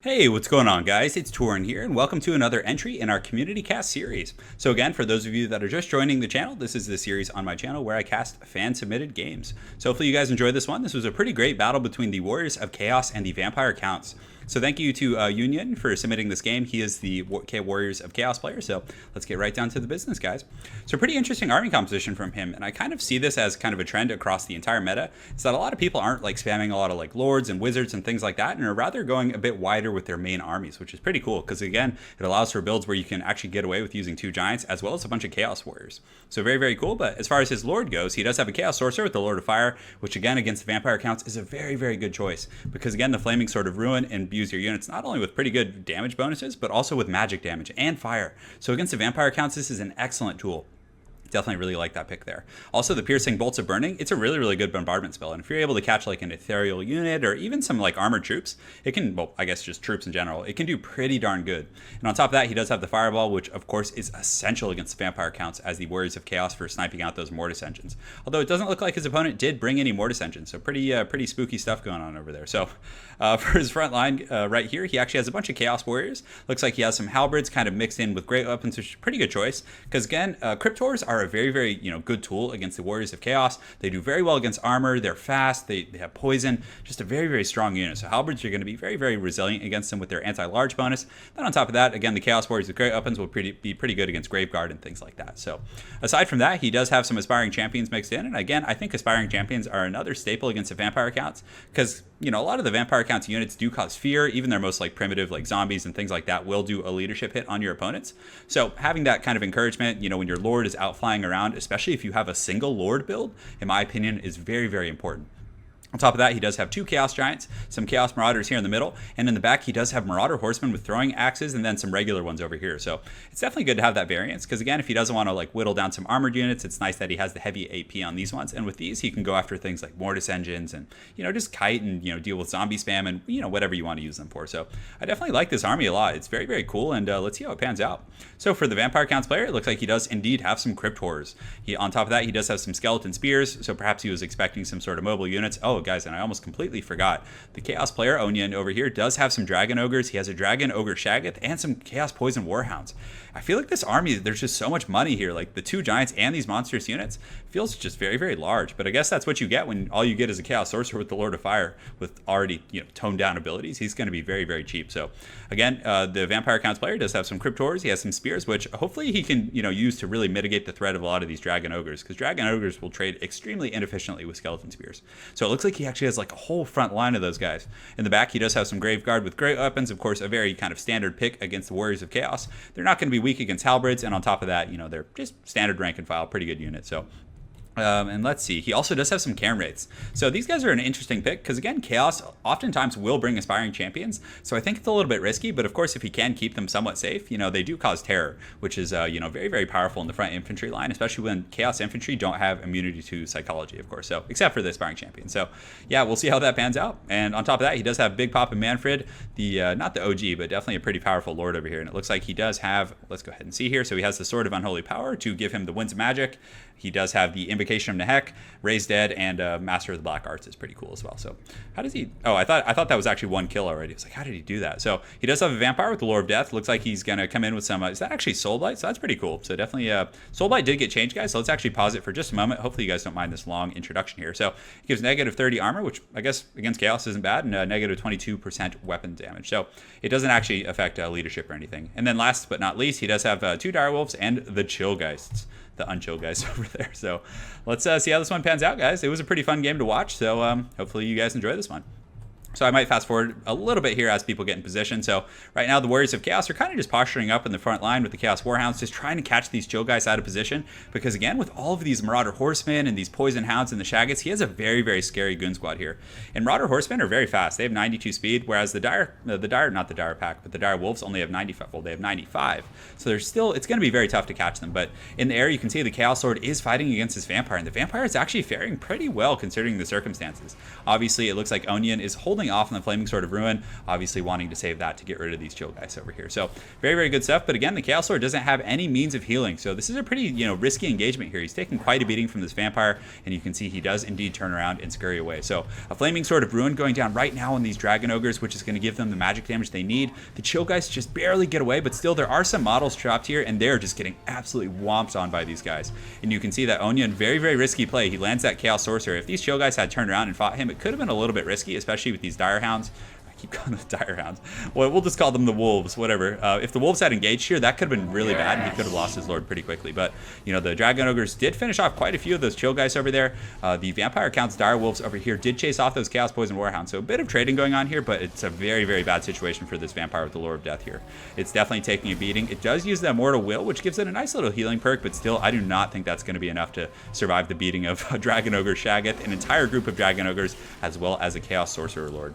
Hey, what's going on, guys? It's Turin here, and welcome to another entry in our Community Cast series. So again, for those of you that are just joining the channel, this is the series on my channel where I cast fan-submitted games. So hopefully you guys enjoyed this one. This was a pretty great battle between the Warriors of Chaos and the Vampire Counts. So thank you to Union for submitting this game. He is the Warriors of Chaos player, so let's get right down to the business, guys. So pretty interesting army composition from him, and I kind of see this as kind of a trend across the entire meta, is that a lot of people aren't like spamming a lot of like lords and wizards and things like that, and are rather going a bit wider with their main armies, which is pretty cool, because again, it allows for builds where you can actually get away with using 2 giants, as well as a bunch of Chaos Warriors. So very, very cool, but as far as his lord goes, he does have a Chaos Sorcerer with the Lord of Fire, which again, against the Vampire Counts, is a very, very good choice, because again, the Flaming Sword of Ruin imbues your units not only with pretty good damage bonuses, but also with magic damage and fire. So against the Vampire Counts, this is an excellent tool. Definitely really like that pick there. Also, the Piercing Bolts of Burning, it's a really, really good bombardment spell. And if you're able to catch like an ethereal unit or even some like armored troops, it can, well, I guess just troops in general, it can do pretty darn good. And on top of that, he does have the Fireball, which of course is essential against the Vampire Counts as the Warriors of Chaos for sniping out those Mortis engines. Although it doesn't look like his opponent did bring any Mortis engines, so pretty spooky stuff going on over there. So for his front line right here, he actually has a bunch of Chaos Warriors. Looks like he has some Halberds kind of mixed in with great weapons, which is a pretty good choice. Because again, Cryptors are a very, very good tool against the Warriors of Chaos. They do very well against armor. They're fast. They have poison. Just a very, very strong unit. So Halberds are going to be very, very resilient against them with their anti-large bonus. Then on top of that, again, the Chaos Warriors with great weapons will be pretty good against Graveguard and things like that. So aside from that, he does have some Aspiring Champions mixed in. And again, I think Aspiring Champions are another staple against the Vampire Counts, because a lot of the Vampire Counts units do cause fear. Even their most like primitive like zombies and things like that will do a leadership hit on your opponents. So having that kind of encouragement, when your Lord is out flying around, especially if you have a single Lord build, in my opinion, is very, very important. On top of that, he does have 2 Chaos Giants, some Chaos Marauders here in the middle, and in the back, he does have Marauder Horsemen with throwing axes, and then some regular ones over here. So it's definitely good to have that variance, because again, if he doesn't want to like whittle down some armored units, it's nice that he has the heavy AP on these ones. And with these, he can go after things like Mortis engines and just kite and deal with zombie spam and whatever you want to use them for. So I definitely like this army a lot. It's very, very cool, and let's see how it pans out. So for the Vampire Counts player, it looks like he does indeed have some Crypt Horrors. On top of that, he does have some Skeleton Spears, so perhaps he was expecting some sort of mobile units. Oh, guys, and I almost completely forgot. The Chaos player, Onion, over here does have some Dragon Ogres. He has a Dragon Ogre Shaggoth and some Chaos Poison Warhounds. I feel like this army, there's just so much money here. Like the 2 giants and these monstrous units feels just very, very large. But I guess that's what you get when all you get is a Chaos Sorcerer with the Lord of Fire with already, toned down abilities. He's going to be very, very cheap. So again, the Vampire Counts player does have some Cryptors. He has some Spears, which hopefully he can, use to really mitigate the threat of a lot of these Dragon Ogres, because Dragon Ogres will trade extremely inefficiently with Skeleton Spears. So it looks like he actually has like a whole front line of those guys. In the back, he does have some Graveguard with great weapons. Of course, a very kind of standard pick against the Warriors of Chaos. They're not going to be weak against Halberds, and on top of that, they're just standard rank and file, pretty good unit. So and let's see, he also does have some Cairn Wraiths. So these guys are an interesting pick, because again, Chaos oftentimes will bring Aspiring Champions, so I think it's a little bit risky, but of course if he can keep them somewhat safe, they do cause terror, which is very, very powerful in the front infantry line, especially when Chaos Infantry don't have immunity to psychology, of course, so except for the Aspiring Champion. So yeah, we'll see how that pans out. And on top of that, he does have Big Pop and Mannfred, the not the OG, but definitely a pretty powerful Lord over here. And it looks like he does have, let's go ahead and see here, so he has the Sword of Unholy Power to give him the Winds of Magic. He does have the Invocation of Nehek, Raise Dead, and Master of the Black Arts is pretty cool as well. So how does he... Oh, I thought that was actually 1 kill already. I was like, how did he do that? So he does have a Vampire with the Lore of Death. Looks like he's going to come in with some... is that actually Soulblight? So that's pretty cool. So definitely... Soulblight did get changed, guys. So let's actually pause it for just a moment. Hopefully you guys don't mind this long introduction here. So it gives negative 30 armor, which I guess against Chaos isn't bad, and negative 22% weapon damage. So it doesn't actually affect leadership or anything. And then last but not least, he does have 2 Direwolves and the Chillgeists, the Unchill guys over there. So let's see how this one pans out, guys. It was a pretty fun game to watch, so hopefully you guys enjoy this one. So I might fast forward a little bit here as people get in position. So right now the Warriors of Chaos are kind of just posturing up in the front line with the Chaos Warhounds, just trying to catch these Chill guys out of position. Because again, with all of these Marauder Horsemen and these Poison Hounds and the Shaggoths, he has a very, very scary goon squad here. And Marauder Horsemen are very fast. They have 92 speed, whereas the Dire, not the Dire Pack, but the Dire Wolves only have 95. Well, they have 95. So they're still, it's going to be very tough to catch them. But in the air, you can see the Chaos Lord is fighting against his Vampire, and the Vampire is actually faring pretty well considering the circumstances. Obviously, it looks like Onion is holding holding off on the Flaming Sword of Ruin, obviously wanting to save that to get rid of these chill guys over here. So very, very good stuff. But again, the Chaos Lord doesn't have any means of healing. So this is a pretty, risky engagement here. He's taking quite a beating from this vampire, and you can see he does indeed turn around and scurry away. So a Flaming Sword of Ruin going down right now on these Dragon Ogres, which is going to give them the magic damage they need. The chill guys just barely get away, but still there are some models trapped here, and they're just getting absolutely whomped on by these guys. And you can see that Onion, very, very risky play. He lands that Chaos Sorcerer. If these chill guys had turned around and fought him, it could have been a little bit risky, especially with these Dire Hounds. Keep calling them Dire Hounds. Well, we'll just call them the Wolves, whatever. If the Wolves had engaged here, that could have been really bad, and he could have lost his Lord pretty quickly. But, the Dragon Ogres did finish off quite a few of those chill guys over there. The Vampire Counts Dire Wolves over here did chase off those Chaos Poison Warhounds. So a bit of trading going on here, but it's a very, very bad situation for this Vampire with the Lure of Death here. It's definitely taking a beating. It does use the Immortal Will, which gives it a nice little healing perk, but still, I do not think that's going to be enough to survive the beating of a Dragon Ogre Shaggoth, an entire group of Dragon Ogres, as well as a Chaos Sorcerer Lord.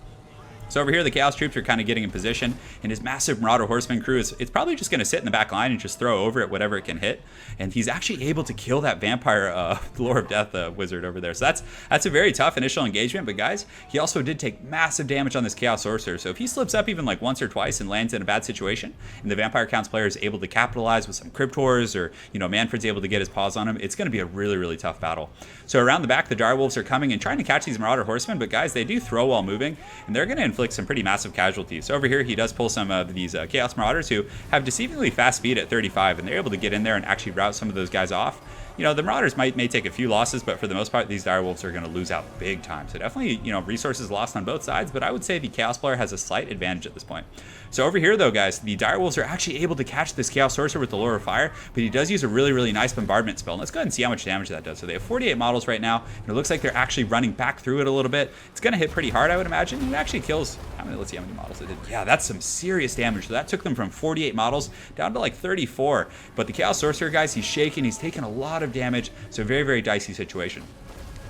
So over here, the Chaos troops are kind of getting in position, and his massive Marauder Horseman crew it's probably just going to sit in the back line and just throw over it whatever it can hit. And he's actually able to kill that Vampire Lure of Death wizard over there. So that's a very tough initial engagement. But guys, he also did take massive damage on this Chaos Sorcerer. So if he slips up even like once or twice and lands in a bad situation, and the Vampire Counts player is able to capitalize with some Cryptors, or Mannfred's able to get his paws on him, it's going to be a really, really tough battle. So around the back, the Dire Wolves are coming and trying to catch these Marauder Horsemen. But guys, they do throw while moving, and they're going to inflict some pretty massive casualties. So over here, he does pull some of these Chaos Marauders who have deceivingly fast speed at 35, and they're able to get in there and actually rout some of those guys off. The Marauders may take a few losses, but for the most part, these Dire Wolves are going to lose out big time. So definitely, resources lost on both sides, but I would say the Chaos player has a slight advantage at this point. So over here, though, guys, the Dire Wolves are actually able to catch this Chaos Sorcerer with the Lure of Fire, but he does use a really, really nice bombardment spell. And let's go ahead and see how much damage that does. So they have 48 models right now, and it looks like they're actually running back through it a little bit. It's going to hit pretty hard, I would imagine. It actually kills, let's see how many models it did. Yeah, that's some serious damage. So that took them from 48 models down to like 34. But the Chaos Sorcerer, guys, he's shaking. He's taking a lot of damage. So very, very dicey situation.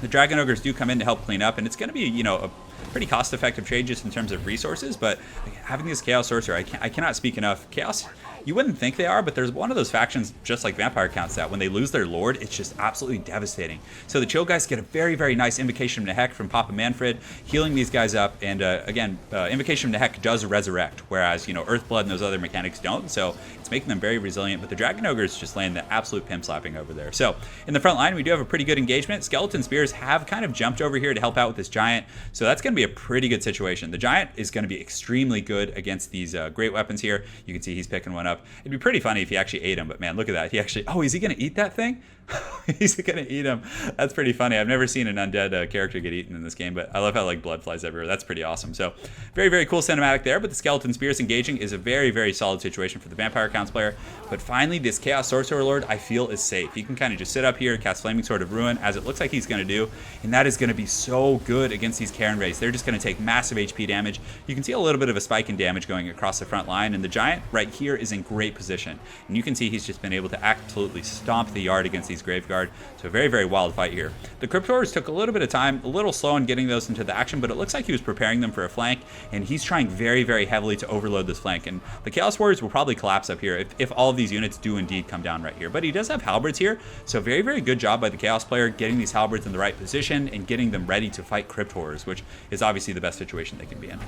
The Dragon Ogres do come in to help clean up, and it's going to be, a pretty cost-effective trade just in terms of resources. But having this Chaos Sorcerer, I cannot speak enough. Chaos, you wouldn't think they are, but there's one of those factions, just like Vampire Counts, that when they lose their Lord, it's just absolutely devastating. So the chill guys get a very, very nice Invocation of Nehek from Papa Mannfred, healing these guys up. And again, Invocation of Nehek does resurrect, whereas, Earthblood and those other mechanics don't. So it's making them very resilient, but the Dragon Ogres just laying the absolute pimp slapping over there. So in the front line, we do have a pretty good engagement. Skeleton Spears have kind of jumped over here to help out with this Giant. So that's going to be a pretty good situation. The Giant is going to be extremely good against these great weapons here. You can see he's picking one up. It'd be pretty funny if he actually ate him, but man, look at that. He actually, is he going to eat that thing? He's going to eat him. That's pretty funny. I've never seen an undead character get eaten in this game, but I love how blood flies everywhere. That's pretty awesome. So very, very cool cinematic there, but the Skeleton Spears engaging is a very, very solid situation for the Vampire Counts player. But finally, this Chaos Sorcerer Lord, I feel, is safe. He can kind of just sit up here and cast Flaming Sword of Ruin, as it looks like he's going to do, and that is going to be so good against these Karen Rays. They're just going to take massive HP damage. You can see a little bit of a spike in damage going across the front line, and the Giant right here is in great position. And you can see he's just been able to absolutely stomp the yard against these Graveguard. So a very, very wild fight here. The Cryptors took a little bit of time, a little slow in getting those into the action, but it looks like he was preparing them for a flank, and he's trying very, very heavily to overload this flank. And the Chaos Warriors will probably collapse up here if all of these units do indeed come down right here. But he does have halberds here, so very, very good job by the Chaos player getting these halberds in the right position and getting them ready to fight Cryptors, which is obviously the best situation they can be in.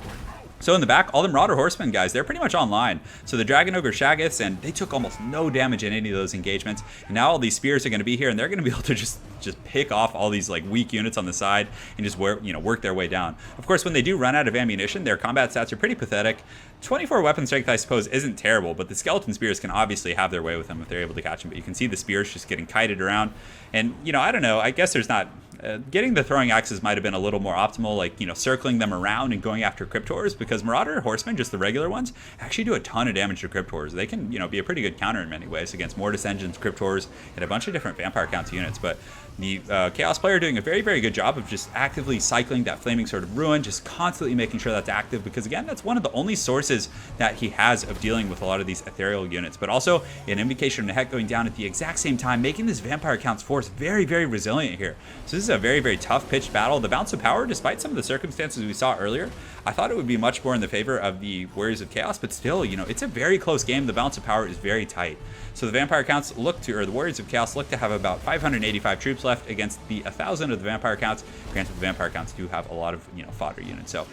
So in the back, all the Marauder Horsemen guys, they're pretty much online. So the Dragon Ogre Shaggoths, and they took almost no damage in any of those engagements. And now all these spears are going to be here, and they're going to be able to just pick off all these like weak units on the side and just work their way down. Of course, when they do run out of ammunition, their combat stats are pretty pathetic. 24 weapon strength, I suppose, isn't terrible, but the Skeleton Spears can obviously have their way with them if they're able to catch them. But you can see the spears just getting kited around. And, I don't know, I guess there's not... getting the throwing axes might have been a little more optimal, like, circling them around and going after Cryptors, because Marauder Horsemen, just the regular ones, actually do a ton of damage to Cryptors. They can, be a pretty good counter in many ways against Mortis Engines, Cryptors, and a bunch of different Vampire Counts units. But the Chaos player doing a very, very good job of just actively cycling that Flaming Sword of Ruin, just constantly making sure that's active, because again, that's one of the only sources that he has of dealing with a lot of these ethereal units. But also an Invocation of Nehek going down at the exact same time, making this Vampire Counts force very, very resilient here. So this is a very, very tough pitched battle. The Bounce of Power, despite some of the circumstances we saw earlier, I thought it would be much more in the favor of the Warriors of Chaos, but still, it's a very close game. The Bounce of Power is very tight. So the Vampire Counts the Warriors of Chaos look to have about 585 troops left against the 1,000 of the Vampire Counts. Granted, the Vampire Counts do have a lot of, fodder units. So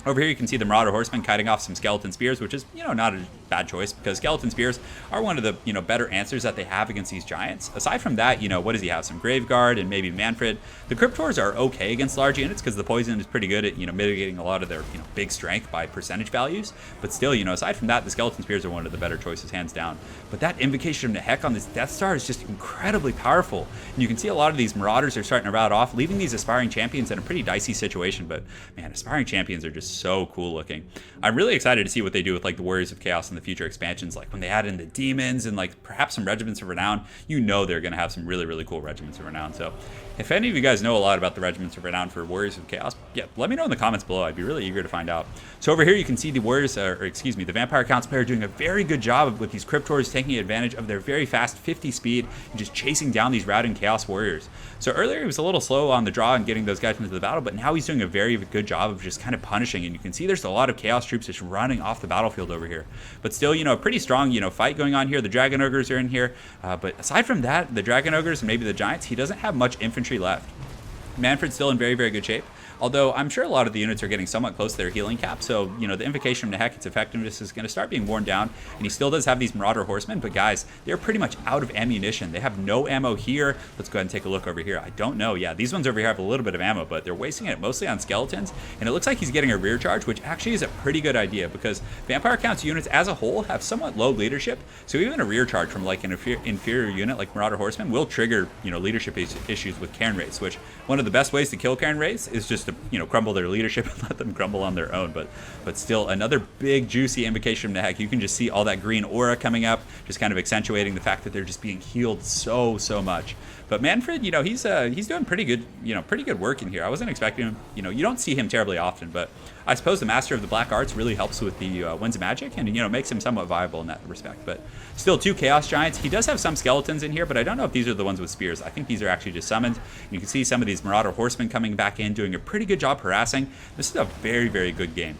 Over here you can see the Marauder Horseman kiting off some Skeleton Spears, which is, not a bad choice because Skeleton Spears are one of the, better answers that they have against these giants. Aside from that, what does he have? Some Graveguard and maybe Mannfred. The Cryptors are okay against large units because the poison is pretty good at, mitigating a lot of their, big strength by percentage values. But still, aside from that, the Skeleton Spears are one of the better choices, hands down. But that Invocation of Nehek on this Death Star is just incredibly powerful. And you can see a lot of these Marauders are starting to rout off, leaving these Aspiring Champions in a pretty dicey situation. But man, Aspiring Champions are just so cool looking. I'm really excited to see what they do with like the Warriors of Chaos in the future expansions, like when they add in the demons and like perhaps some Regiments of Renown. They're going to have some really, really cool Regiments of Renown. So if any of you guys know a lot about the Regiments of Renown for Warriors of Chaos, let me know in the comments below. I'd be really eager to find out. So over here you can see the the Vampire Counts player doing a very good job with these Cryptors taking advantage of their very fast 50 speed and just chasing down these routing Chaos Warriors. So earlier he was a little slow on the draw and getting those guys into the battle, but now he's doing a very good job of just kind of punishing, and you can see there's a lot of Chaos troops just running off the battlefield over here. But still, a pretty strong, fight going on here. The Dragon Ogres are in here, but aside from that, the Dragon Ogres and maybe the Giants, he doesn't have much infantry left. Mannfred's still in very, very good shape. Although I'm sure a lot of the units are getting somewhat close to their healing cap, so, the Invocation of Nehek, its effectiveness is going to start being worn down, and he still does have these Marauder Horsemen, but guys, they're pretty much out of ammunition. They have no ammo here. Let's go ahead and take a look over here. I don't know. Yeah, these ones over here have a little bit of ammo, but they're wasting it mostly on skeletons, and it looks like he's getting a rear charge, which actually is a pretty good idea, because Vampire Counts units as a whole have somewhat low leadership, so even a rear charge from like an inferior unit like Marauder Horsemen will trigger, leadership issues with Cairn Wraiths, which one of the best ways to kill Cairn Wraiths is just to, crumble their leadership and let them crumble on their own. But still, another big juicy Invocation of Nehek. You can just see all that green aura coming up, just kind of accentuating the fact that they're just being healed so much. But Mannfred, he's doing pretty good work in here. I wasn't expecting him. You don't see him terribly often, but I suppose the Master of the Black Arts really helps with the Winds of Magic and makes him somewhat viable in that respect. But still, 2 Chaos Giants. He does have some skeletons in here, but I don't know if these are the ones with spears. I think these are actually just summons. You can see some of these Marauder Horsemen coming back in, doing a pretty good job harassing. This is a very, very good game.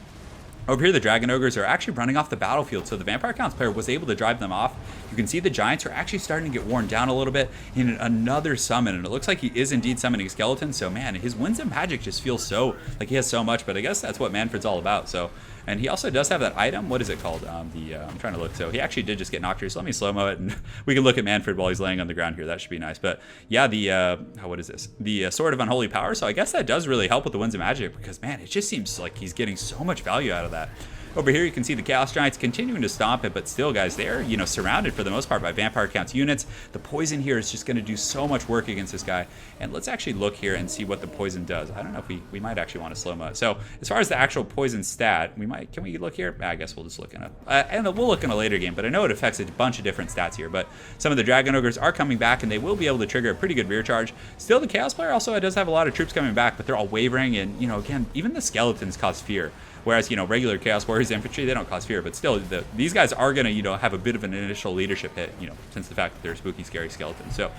Over here, the Dragon Ogres are actually running off the battlefield, so the Vampire Counts player was able to drive them off. You can see the Giants are actually starting to get worn down a little bit in another summon, and it looks like he is indeed summoning skeletons, so man, his Winds of Magic just feels so, like he has so much, but I guess that's what Mannfred's all about, so. And he also does have that item. What is it called? I'm trying to look. So he actually did just get knocked here. So let me slow-mo it, and we can look at Mannfred while he's laying on the ground here. That should be nice. But yeah, what is this? The Sword of Unholy Power. So I guess that does really help with the Winds of Magic because, man, it just seems like he's getting so much value out of that. Over here, you can see the Chaos Giants continuing to stomp it, but still, guys, they're, surrounded for the most part by Vampire Counts units. The poison here is just going to do so much work against this guy. And let's actually look here and see what the poison does. I don't know if we might actually want to slow-mo it. So as far as the actual poison stat, can we look here? I guess we'll just look in and we'll look in a later game, but I know it affects a bunch of different stats here. But some of the Dragon Ogres are coming back, and they will be able to trigger a pretty good rear charge. Still, the Chaos player also does have a lot of troops coming back, but they're all wavering, and, again, even the skeletons cause fear. Whereas, regular Chaos Warriors infantry, they don't cause fear, but still, these guys are going to, have a bit of an initial leadership hit, since the fact that they're spooky, scary skeletons. So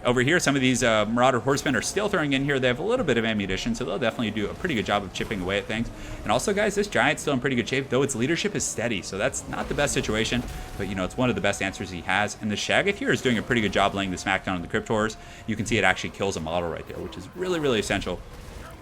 over here, some of these Marauder Horsemen are still throwing in here. They have a little bit of ammunition, so they'll definitely do a pretty good job of chipping away at things. And also, guys, this Giant's still in pretty good shape, though its leadership is steady, so that's not the best situation, but, it's one of the best answers he has. And the Shaggoth here is doing a pretty good job laying the smackdown on the Cryptors. You can see it actually kills a model right there, which is really, really essential.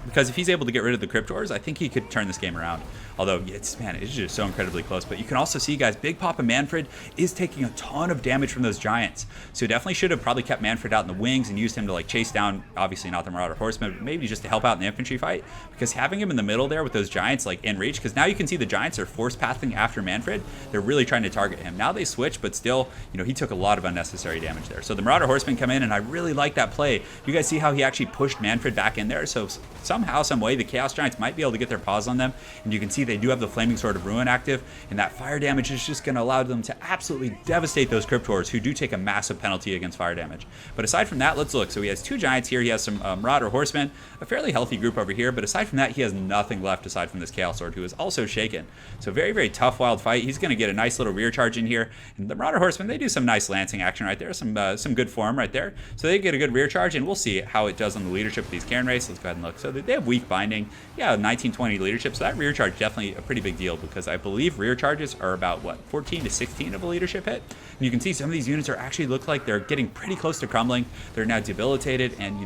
Because if he's able to get rid of the Cryptors, I think he could turn this game around. Although, it's just so incredibly close. But you can also see, guys, Big Papa Mannfred is taking a ton of damage from those Giants. So definitely should have probably kept Mannfred out in the wings and used him to, chase down, obviously not the Marauder Horsemen, but maybe just to help out in the infantry fight. Because having him in the middle there with those Giants, in reach, because now you can see the Giants are force pathing after Mannfred. They're really trying to target him. Now they switch, but still, he took a lot of unnecessary damage there. So the Marauder Horsemen come in, and I really like that play. You guys see how he actually pushed Mannfred back in there? So somehow, some way, the Chaos Giants might be able to get their paws on them. And you can see they do have the Flaming Sword of Ruin active, and that fire damage is just going to allow them to absolutely devastate those Cryptors, who do take a massive penalty against fire damage. But aside from that, let's look. So he has 2 Giants here. He has some Marauder Horsemen, a fairly healthy group over here. But aside from that, he has nothing left aside from this Chaos Sword, who is also shaken. So very, very tough wild fight. He's going to get a nice little rear charge in here. And the Marauder Horsemen, they do some nice lancing action right there. Some good form right there. So they get a good rear charge, and we'll see how it does on the leadership of these Cairn Wraiths. Let's go ahead and look. So they have weak binding. Yeah, 1920 leadership. So that rear charge definitely a pretty big deal, because I believe rear charges are about, 14 to 16 of a leadership hit. And you can see some of these units are actually look like they're getting pretty close to crumbling. They're now debilitated, and,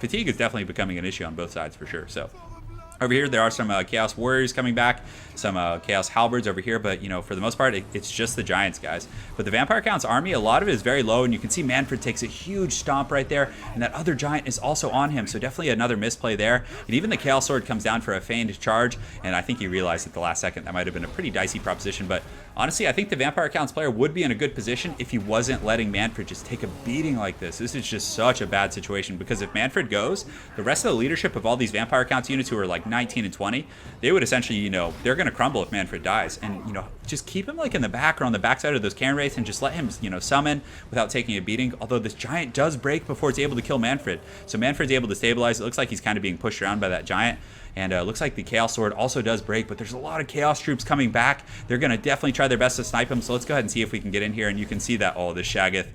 fatigue is definitely becoming an issue on both sides for sure. So Over here, there are some Chaos Warriors coming back, some Chaos Halberds over here, but, for the most part, it's just the Giants, guys. But the Vampire Count's army, a lot of it is very low, and you can see Mannfred takes a huge stomp right there, and that other Giant is also on him, so definitely another misplay there. And even the Chaos Sword comes down for a feigned charge, and I think he realized at the last second that might have been a pretty dicey proposition, but honestly, I think the Vampire Count's player would be in a good position if he wasn't letting Mannfred just take a beating like this. This is just such a bad situation, because if Mannfred goes, the rest of the leadership of all these Vampire Counts units who are like 19 and 20, they would essentially, they're going to crumble if Mannfred dies. And, just keep him like in the back or on the backside of those cannon wraiths and just let him, summon without taking a beating. Although this Giant does break before it's able to kill Mannfred. So Mannfred's able to stabilize. It looks like he's kind of being pushed around by that Giant. And it looks like the Chaos Sword also does break, but there's a lot of Chaos troops coming back. They're going to definitely try their best to snipe him. So let's go ahead and see if we can get in here. And you can see that, oh, this Shaggoth.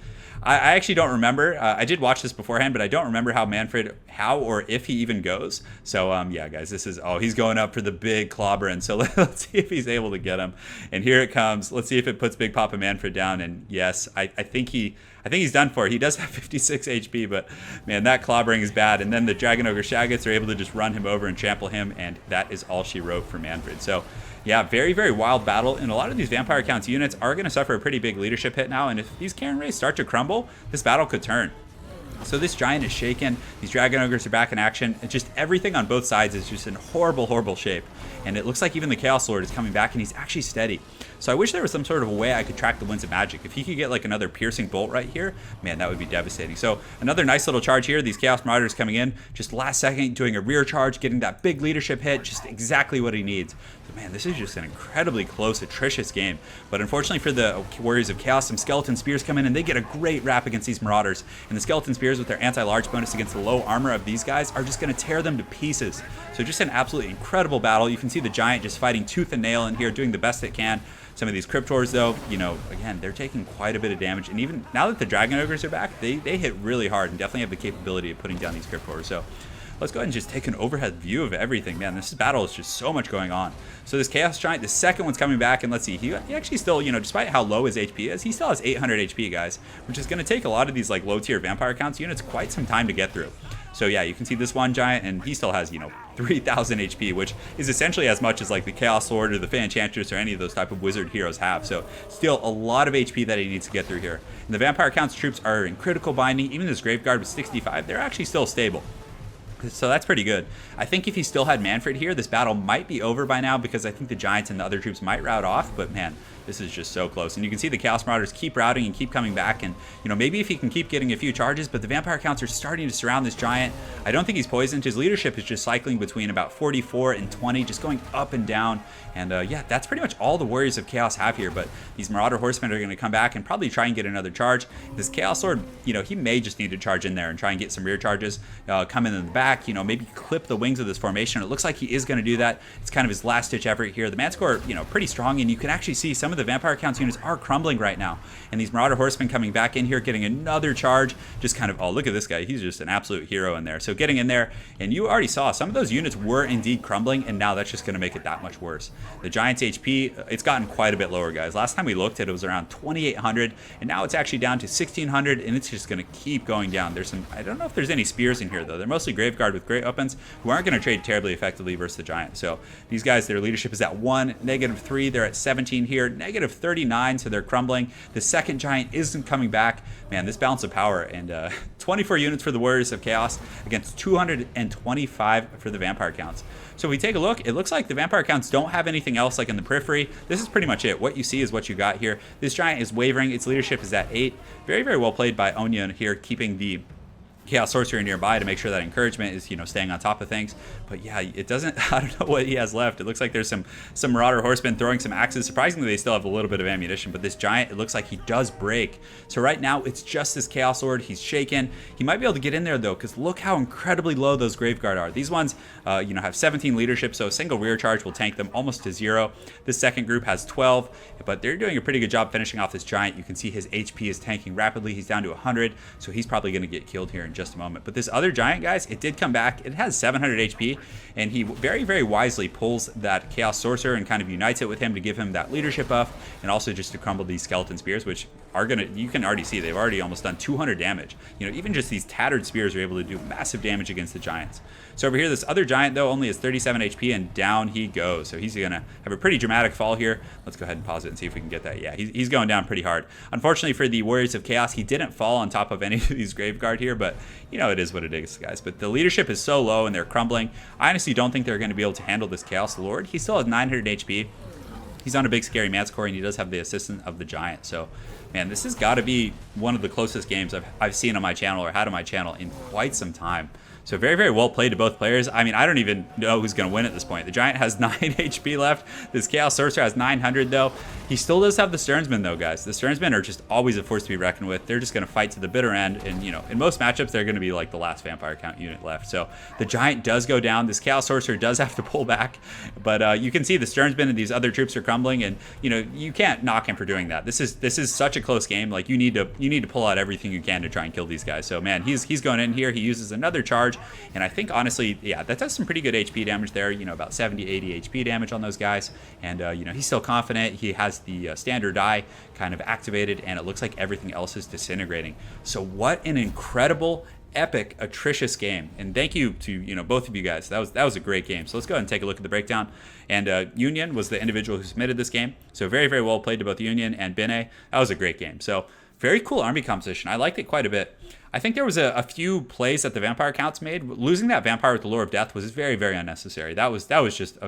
I actually don't remember. I did watch this beforehand, but I don't remember how Mannfred, or if he even goes. So, yeah, guys, this is, he's going up for the big clobbering. So let's see if he's able to get him. And here it comes. Let's see if it puts Big Papa Mannfred down. And yes, I think he's done for. He does have 56 HP, but man, that clobbering is bad. And then the Dragon Ogre Shaggoths are able to just run him over and trample him, and that is all she wrote for Mannfred. So yeah, very, very wild battle, and a lot of these Vampire Counts units are going to suffer a pretty big leadership hit now, and if these Cannon Wraiths start to crumble, this battle could turn. So this Giant is shaken, these Dragon Ogres are back in action, and just everything on both sides is just in horrible, horrible shape. And it looks like even the Chaos Lord is coming back, and he's actually steady. So I wish there was some sort of a way I could track the winds of magic. If he could get like another piercing bolt right here, man, that would be devastating. So another nice little charge here. These Chaos Marauders coming in, just last second doing a rear charge, getting that big leadership hit, just exactly what he needs. So man, this is just an incredibly close, atrocious game. But unfortunately for the Warriors of Chaos, some Skeleton Spears come in, and they get a great wrap against these Marauders. And the Skeleton Spears with their anti-large bonus against the low armor of these guys are just going to tear them to pieces. So just an absolutely incredible battle. You can see the Giant just fighting tooth and nail in here, doing the best it can. Some of these Cryptors, though, again, they're taking quite a bit of damage. And even now that the Dragon Ogres are back, they hit really hard and definitely have the capability of putting down these Cryptors. So let's go ahead and just take an overhead view of everything. Man, this battle is just so much going on. So this Chaos Giant, the second one's coming back, and let's see, he actually still, despite how low his HP is, he still has 800 HP, guys, which is going to take a lot of these like low-tier Vampire Counts units quite some time to get through. So yeah, you can see this one Giant, and he still has, 3,000 HP, which is essentially as much as like the Chaos Lord or the Enchantress or any of those type of wizard heroes have. So still a lot of HP that he needs to get through here. And the Vampire Counts troops are in critical binding. Even this Graveguard with 65, they're actually still stable. So that's pretty good. I think if he still had Mannfred here, this battle might be over by now, because I think the Giants and the other troops might rout off, but man, this is just so close. And you can see the Chaos Marauders keep routing and keep coming back, and maybe if he can keep getting a few charges, but the Vampire Counts are starting to surround this Giant. I don't think he's poisoned. His leadership is just cycling between about 44 and 20, just going up and down. And yeah, that's pretty much all the Warriors of Chaos have here, but these Marauder Horsemen are going to come back and probably try and get another charge. This Chaos Lord, he may just need to charge in there and try and get some rear charges, come in the back, maybe clip the wings of this formation. It looks like he is going to do that. It's kind of his last-ditch effort here. The Manscore, pretty strong, and you can actually see some of the Vampire Counts units are crumbling right now. And these Marauder Horsemen coming back in here, getting another charge, just kind of, oh, look at this guy. He's just an absolute hero in there. So getting in there, and you already saw some of those units were indeed crumbling, and now that's just going to make it that much worse. The Giant's HP, it's gotten quite a bit lower, guys. Last time we looked at it, was around 2,800, and now it's actually down to 1,600, and it's just going to keep going down. There's some, I don't know if there's any spears in here, though. They're mostly Graveguard with great weapons, who aren't going to trade terribly effectively versus the Giant. So these guys, their leadership is at 1, -3. They're at 17 here, -39, so they're crumbling. The second Giant isn't coming back. Man, this balance of power, and 24 units for the Warriors of Chaos against 225 for the Vampire Counts. So if we take a look, it looks like the Vampire Counts don't have anything else like in the periphery. This is pretty much it. What you see is what you got here. This Giant is wavering. Its leadership is at 8. Very, very well played by Onion here, keeping the Chaos Sorcerer nearby to make sure that encouragement is, staying on top of things. But yeah, it doesn't, I don't know what he has left. It looks like there's some Marauder Horsemen throwing some axes. Surprisingly, they still have a little bit of ammunition, but this Giant, it looks like he does break. So right now, it's just this Chaos Lord. He's shaken. He might be able to get in there, though, because look how incredibly low those Graveguard are. These ones, have 17 leadership, so a single rear charge will tank them almost to 0. This second group has 12, but they're doing a pretty good job finishing off this Giant. You can see his HP is tanking rapidly. He's down to 100, so he's probably going to get killed here in just a moment. But this other giant, guys, it did come back. It has 700 HP, and he very, very wisely pulls that Chaos Sorcerer and kind of unites it with him to give him that leadership buff, and also just to crumble these skeleton spears, which are gonna, you can already see they've already almost done 200 damage. You know, even just these tattered spears are able to do massive damage against the giants. So over here, this other giant, though, only has 37 HP, and down he goes. So he's going to have a pretty dramatic fall here. Let's go ahead and pause it and see if we can get that. Yeah, he's going down pretty hard. Unfortunately for the Warriors of Chaos, he didn't fall on top of any of these Graveguard here, but, you know, it is what it is, guys. But the leadership is so low, and they're crumbling. I honestly don't think they're going to be able to handle this Chaos Lord. He still has 900 HP. He's on a big, scary Manticore, and he does have the assistant of the giant. So, man, this has got to be one of the closest games I've seen on my channel or had on my channel in quite some time. So very, very well played to both players. I mean, I don't even know who's going to win at this point. The Giant has 9 HP left. This Chaos Sorcerer has 900, though. He still does have the Sternsmen, though, guys. The Sternsmen are just always a force to be reckoned with. They're just going to fight to the bitter end. And, you know, in most matchups, they're going to be like the last Vampire Count unit left. So the Giant does go down. This Chaos Sorcerer does have to pull back. But you can see the Sternsmen and these other troops are crumbling. And, you know, you can't knock him for doing that. This is such a close game. Like, you need to pull out everything you can to try and kill these guys. So, man, he's going in here. He uses another charge. And I think, honestly, yeah, that does some pretty good HP damage there, you know, about 70, 80 HP damage on those guys. And, you know, he's still confident. He has the standard die kind of activated, and it looks like everything else is disintegrating. So what an incredible, epic, atrocious game. And thank you to, you know, both of you guys. That was a great game. So let's go ahead and take a look at the breakdown. And Union was the individual who submitted this game. So very, very well played to both Union and Bene. That was a great game. So very cool army composition. I liked it quite a bit. I think there was a few plays that the Vampire Counts made. Losing that Vampire with the Lure of Death was very, very unnecessary. That was just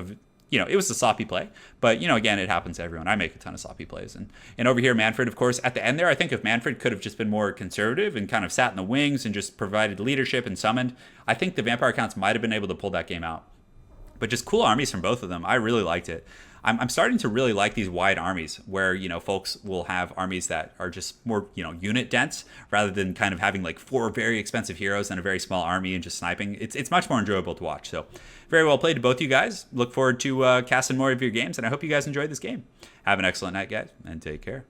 you know, it was a sloppy play. But, you know, again, it happens to everyone. I make a ton of sloppy plays. And over here, Mannfred, of course, at the end there, I think if Mannfred could have just been more conservative and kind of sat in the wings and just provided leadership and summoned, I think the Vampire Counts might have been able to pull that game out. But just cool armies from both of them. I really liked it. I'm starting to really like these wide armies where, you know, folks will have armies that are just more, you know, unit dense rather than kind of having like 4 very expensive heroes and a very small army and just sniping. It's much more enjoyable to watch. So very well played to both you guys. Look forward to casting more of your games, and I hope you guys enjoyed this game. Have an excellent night, guys, and take care.